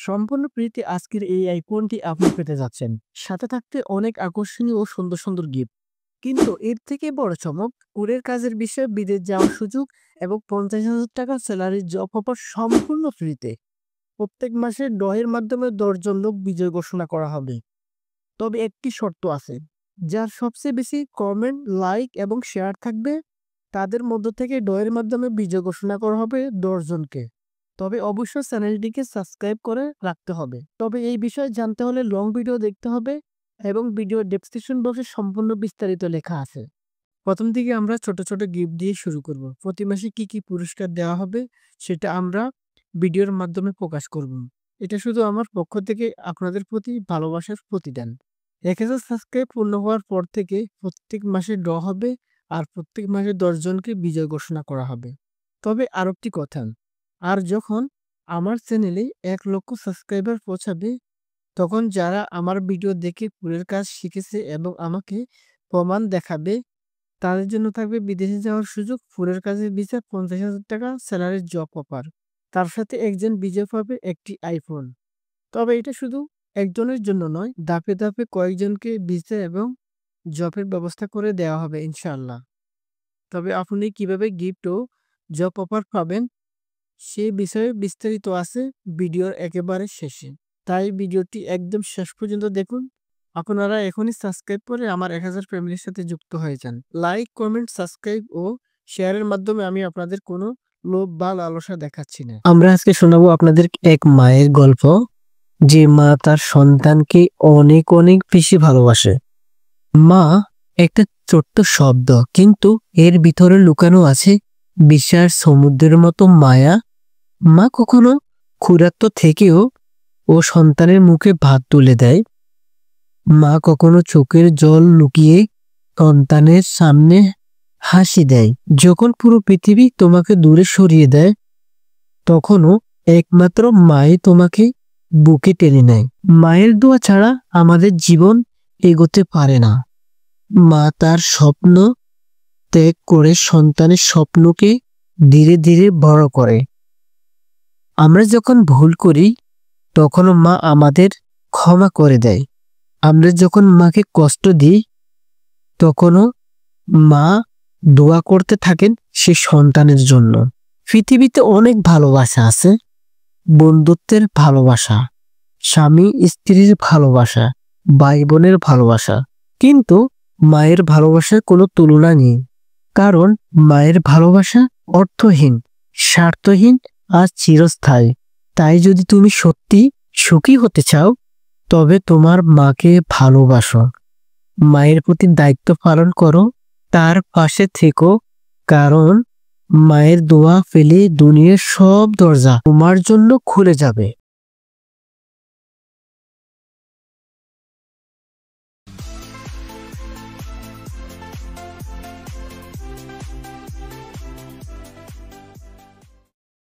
সম্পূর্ণ ফ্রিতে আজকের এই আইফোনটি আপনি পেতে যাচ্ছেন। সাথে থাকতে অনেক আকর্ষণীয় ও সুন্দর সুন্দর গিফট। কিন্তু এর থেকে বড় চমক, কুরিয়ার কাজের বিষয়ে বিদেশ যাওয়ার সুযোগ এবং 50,000 টাকা স্যালারির জব অফার সম্পূর্ণ ফ্রিতে। প্রত্যেক মাসে ড্রয়ের মাধ্যমে 10 জন লোক বিজয় ঘোষণা করা হবে। তবে একটি শর্ত আছে, যার সবচেয়ে বেশি কমেন্ট, লাইক এবং শেয়ার থাকবে তাদের মধ্য থেকে ড্রয়ের মাধ্যমে বিজয় ঘোষণা করা হবে 10 জনকে। তবে অবশ্যই চ্যানেলটিকে সাবস্ক্রাইব করে রাখতে হবে। তবে এই বিষয়ে জানতে হলে লং ভিডিও দেখতে হবে এবং ভিডিও ডেসক্রিপশন বক্সে সম্পূর্ণ বিস্তারিত লেখা আছে। প্রথম দিকে আমরা ছোট ছোট গিফট দিয়ে শুরু করব। প্রতি মাসে কি কি পুরস্কার দেওয়া হবে সেটা আমরা ভিডিওর মাধ্যমে প্রকাশ করব। এটা শুধু আমার পক্ষ থেকে আপনাদের প্রতি ভালোবাসার প্রতিদান। 1000 সাবস্ক্রাইব পূর্ণ হওয়ার পর থেকে প্রত্যেক মাসে ড্র হবে আর প্রত্যেক মাসে 10 জনকে বিজয় ঘোষণা করা হবে। তবে আরেকটি কথা, আর যখন আমার চ্যানেলে 1 লক্ষ সাবস্ক্রাইবার পৌঁছাবে, তখন যারা আমার ভিডিও দেখে কুরিয়ার কাজ শিখেছে এবং আমাকে প্রমাণ দেখাবে, তাদের জন্য থাকবে বিদেশে যাওয়ার সুযোগ, কুরিয়ার কাজের ভিসা, 50,000 টাকা স্যালারির জব অফার। তার সাথে একজন বিজয় পাবে একটি আইফোন। তবে এটা শুধু একজনের জন্য নয়, ধাপে ধাপে কয়েকজনকে ভিসা এবং জবের ব্যবস্থা করে দেওয়া হবে ইনশাআল্লাহ। তবে আপনি কিভাবে গিফট ও জব অফার পাবেন সে বিষয়ে বিস্তারিত আছে ভিডিওর একেবারে শেষে। তাই ভিডিওটি একদম শেষ পর্যন্ত দেখুন। আপনারা এখনই সাবস্ক্রাইব করে আমার 1000 ফ্যামিলির সাথে যুক্ত হয়ে যান। লাইক, কমেন্ট, সাবস্ক্রাইব ও শেয়ারের মাধ্যমে আমি আপনাদের কোনো লোভ বা লালসা দেখাচ্ছি না। আমরা আজকে শোনাবো আপনাদের এক মায়ের গল্প, যে মা তার সন্তানকে অনেক অনেক বেশি ভালোবাসে। মা একটা ছোট্ট শব্দ, কিন্তু এর ভিতরে লুকানো আছে বিশাল সমুদ্রের মতো মায়া। মা কখনো ক্ষুধার্ত থেকেও ও সন্তানের মুখে ভাত তুলে দেয়। মা কখনো চোখের জল লুকিয়ে সন্তানের সামনে হাসি দেয়। যখন পুরো পৃথিবী তোমাকে দূরে সরিয়ে দেয়, তখনও একমাত্র মাই তোমাকে বুকে টেনে নেয়। মায়ের দোয়া ছাড়া আমাদের জীবন এগোতে পারে না। মা তার স্বপ্ন ত্যাগ করে সন্তানের স্বপ্নকে ধীরে ধীরে বড় করে। আমরা যখন ভুল করি, তখনও মা আমাদের ক্ষমা করে দেয়। আমরা যখন মাকে কষ্ট দিই, তখনও মা দোয়া করতে থাকেন সে সন্তানের জন্য। পৃথিবীতে অনেক ভালোবাসা আছে, বন্ধুত্বের ভালোবাসা, স্বামী স্ত্রীর ভালোবাসা, ভাই বোনের ভালোবাসা, কিন্তু মায়ের ভালোবাসার কোনো তুলনা নেই। কারণ মায়ের ভালোবাসা অর্থহীন, স্বার্থহীন আর চিরস্থায়ী। তাই যদি তুমি সত্যি সুখী হতে চাও, তবে তোমার মাকে ভালোবাসো, মায়ের প্রতি দায়িত্ব পালন করো, তার পাশে থেকো। কারণ মায়ের দোয়া পেলে দুনিয়ার সব দরজা তোমার জন্য খুলে যাবে।